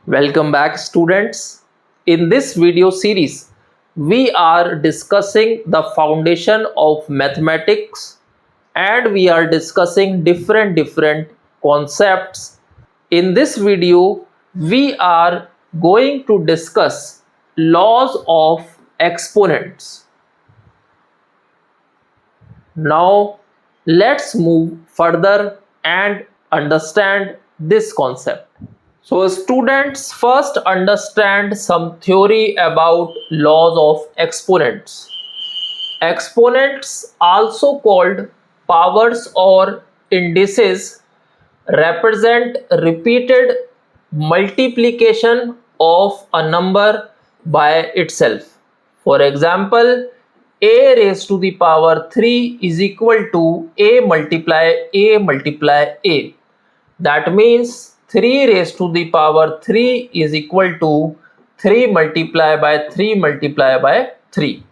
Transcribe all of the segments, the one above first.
Welcome back, students. In this video series, we are discussing the foundation of mathematics and we are discussing different concepts. In this video, we are going to discuss laws of exponents. Now, let's move further and understand this concept. So students, first understand some theory about laws of exponents. Exponents, also called powers or indices, represent repeated multiplication of a number by itself. For example, a raised to the power 3 is equal to a multiply a. That means 3 raised to the power 3 is equal to 3 multiplied by 3.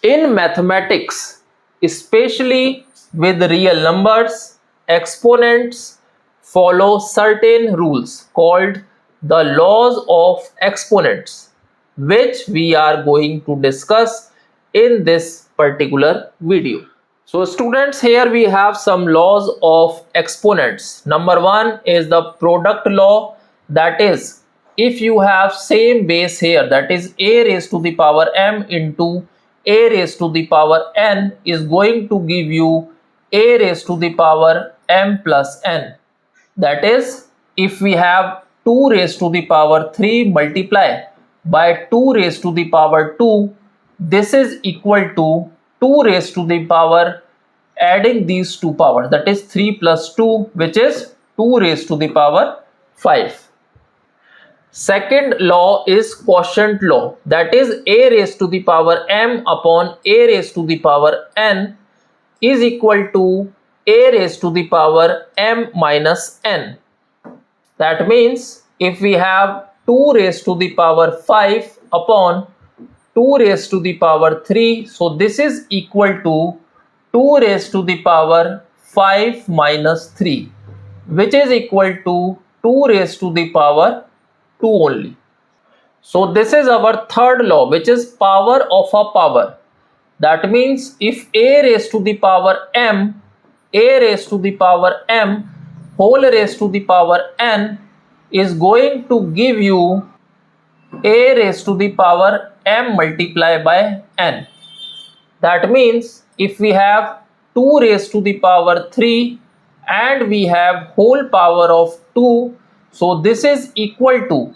In mathematics, especially with real numbers, exponents follow certain rules called the laws of exponents, which we are going to discuss in this particular video. So students, here we have some laws of exponents. Number one is the product law, that is, if you have same base here, that is a raised to the power m into a raised to the power n is going to give you a raised to the power m plus n. That is, if we have 2 raised to the power 3 multiply by 2 raised to the power 2, this is equal to 2 raised to the power adding these two powers, that is 3 plus 2, which is 2 raised to the power 5. Second law is quotient law, that is a raised to the power m upon a raised to the power n is equal to a raised to the power m minus n. That means if we have 2 raised to the power 5 upon 2 raised to the power 3, so this is equal to 2 raised to the power 5 minus 3, which is equal to 2 raised to the power 2 only. So this is our third law, which is power of a power. That means if a raised to the power m, a raised to the power m whole raised to the power n is going to give you a raised to the power m multiplied by n. That means if we have 2 raised to the power 3 and we have whole power of 2, so this is equal to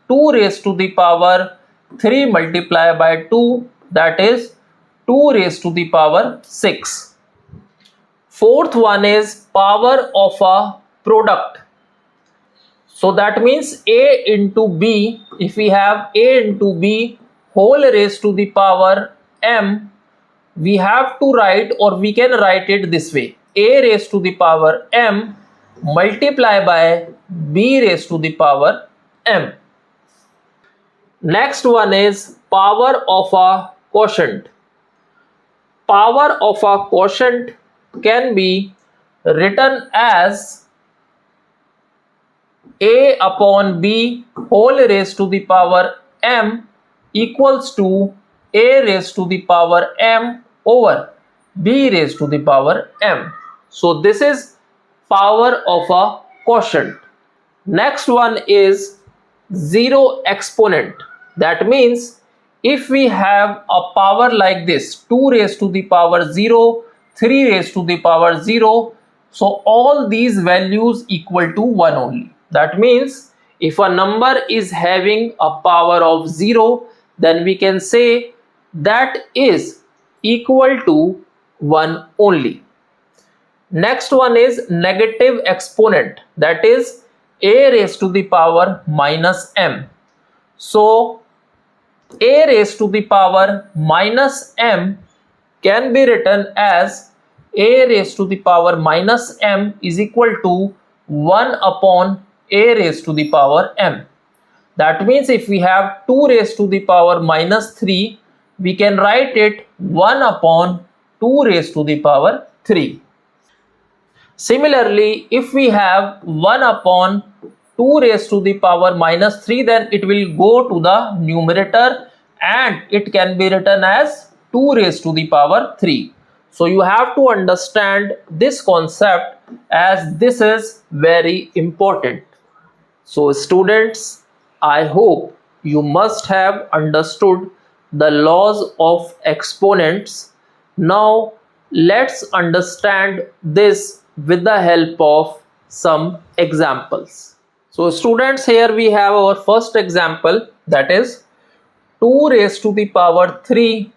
2 raised to the power 3 multiplied by 2, that is 2 raised to the power 6. Fourth one is power of a product. So that means a into b, if we have a into b whole raised to the power m, we have to write, or we can write it this way, a raised to the power m multiply by b raised to the power m. Next one is power of a quotient. Power of a quotient can be written as a upon b whole raised to the power m equals to a raised to the power m over b raised to the power m. So this is power of a quotient. Next one is zero exponent. That means if we have a power like this, 2 raised to the power 0, 3 raised to the power 0, so all these values equal to 1 only. That means if a number is having a power of 0, then we can say that is equal to 1 only. Next one is negative exponent, that is a raised to the power minus m. So a raised to the power minus m can be written as a raised to the power minus m is equal to 1 upon a raised to the power m. That means if we have 2 raised to the power minus 3, we can write it 1 upon 2 raised to the power 3. Similarly, if we have 1 upon 2 raised to the power minus 3, then it will go to the numerator and it can be written as 2 raised to the power 3. So you have to understand this concept as this is very important. So students, I hope you must have understood the laws of exponents. Now let's understand this with the help of some examples. So students, here we have our first example, that is 2 raised to the power 3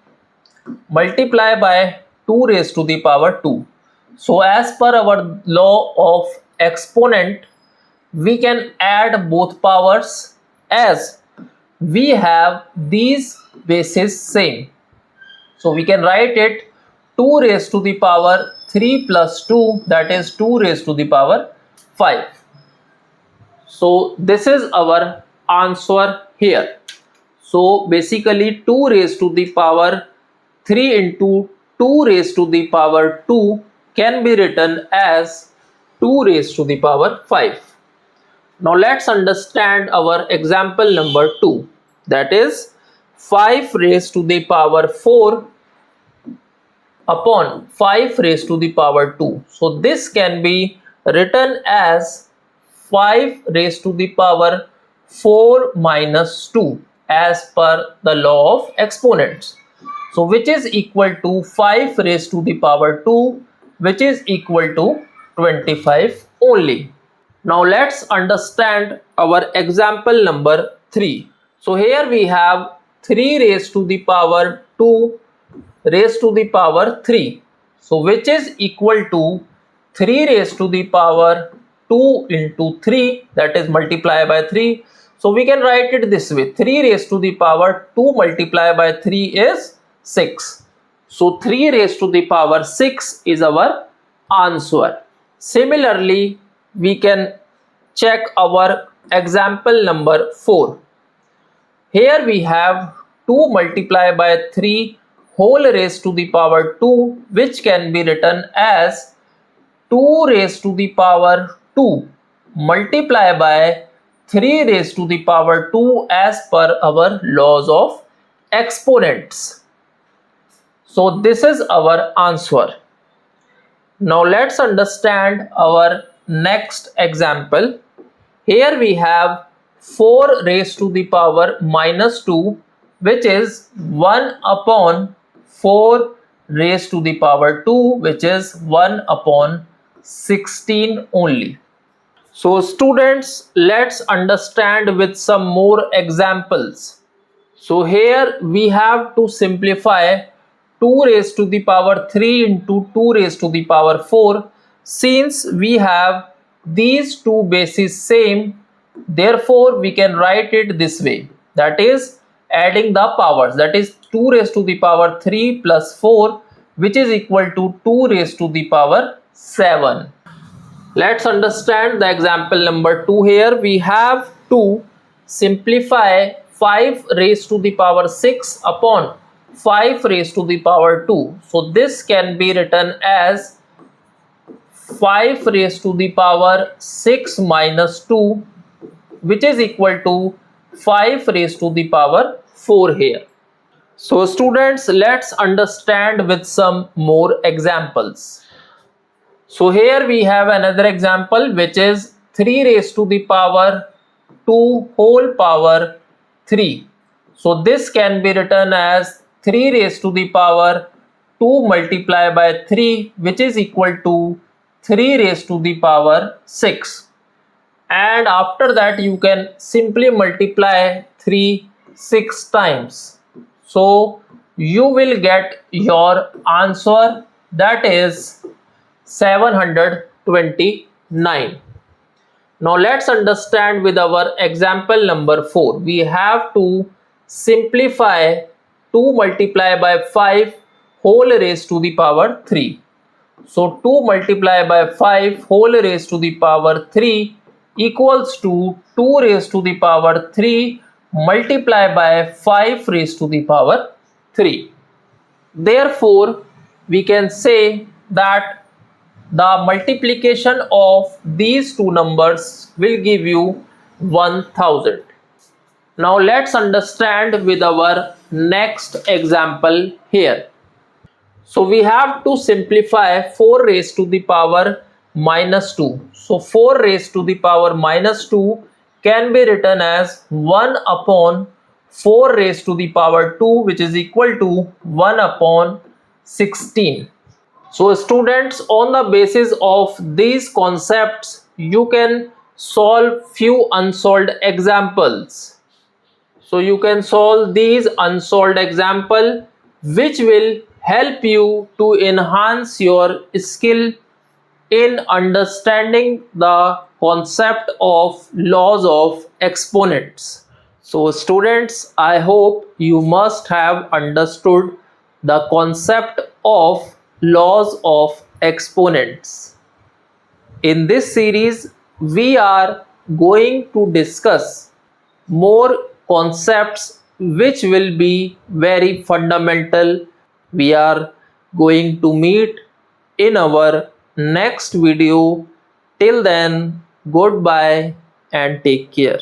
multiply by 2 raised to the power 2. So as per our law of exponent, we can add both powers as we have these bases same. So we can write it 2 raised to the power 3 plus 2, that is 2 raised to the power 5. So this is our answer here. So basically 2 raised to the power 3 into 2 raised to the power 2 can be written as 2 raised to the power 5. Now let's understand our example number 2, that is 5 raised to the power 4 upon 5 raised to the power 2. So this can be written as 5 raised to the power 4 minus 2 as per the law of exponents. So which is equal to 5 raised to the power 2, which is equal to 25 only. Now let's understand our example number 3. So here we have 3 raised to the power 2 raised to the power 3. So which is equal to 3 raised to the power 2 into 3, that is multiply by 3. So we can write it this way, 3 raised to the power 2 multiply by 3 is 6. So 3 raised to the power 6 is our answer. Similarly, we can check our example number 4. Here we have 2 multiply by 3 whole raised to the power 2, which can be written as 2 raised to the power 2 multiply by 3 raised to the power 2 as per our laws of exponents. So this is our answer. Now let's understand our next example. Here we have 4 raised to the power minus 2, which is 1 upon 4 raised to the power 2, which is 1 upon 16 only. So students, let's understand with some more examples. So here we have to simplify 2 raised to the power 3 into 2 raised to the power 4. Since we have these two bases same, therefore we can write it this way, that is adding the powers, that is 2 raised to the power 3 plus 4, which is equal to 2 raised to the power 7. Let's understand the example number 2. Here we have to simplify 5 raised to the power 6 upon 5 raised to the power 2. So this can be written as 5 raised to the power 6 minus 2, which is equal to 5 raised to the power 4 here. So students, let's understand with some more examples. So here we have another example, which is 3 raised to the power 2 whole power 3. So this can be written as 3 raised to the power 2 multiply by 3, which is equal to 3 raised to the power 6. And after that you can simply multiply 3 6 times. So you will get your answer, that is 729. Now let's understand with our example number 4. We have to simplify 2 multiply by 5 whole raised to the power 3. So 2 multiply by 5 whole raised to the power 3 equals to 2 raised to the power 3 multiply by 5 raised to the power 3. Therefore, we can say that the multiplication of these two numbers will give you 1000. Now let's understand with our next example here. So we have to simplify 4 raised to the power minus 2. So 4 raised to the power minus 2 can be written as 1 upon 4 raised to the power 2, which is equal to 1 upon 16. So students, on the basis of these concepts, you can solve few unsolved examples. So you can solve these unsolved example, which will help you to enhance your skill in understanding the concept of laws of exponents. So students, I hope you must have understood the concept of laws of exponents. In this series, we are going to discuss more concepts which will be very fundamental. We are going to meet in our next video. Till then, goodbye and take care.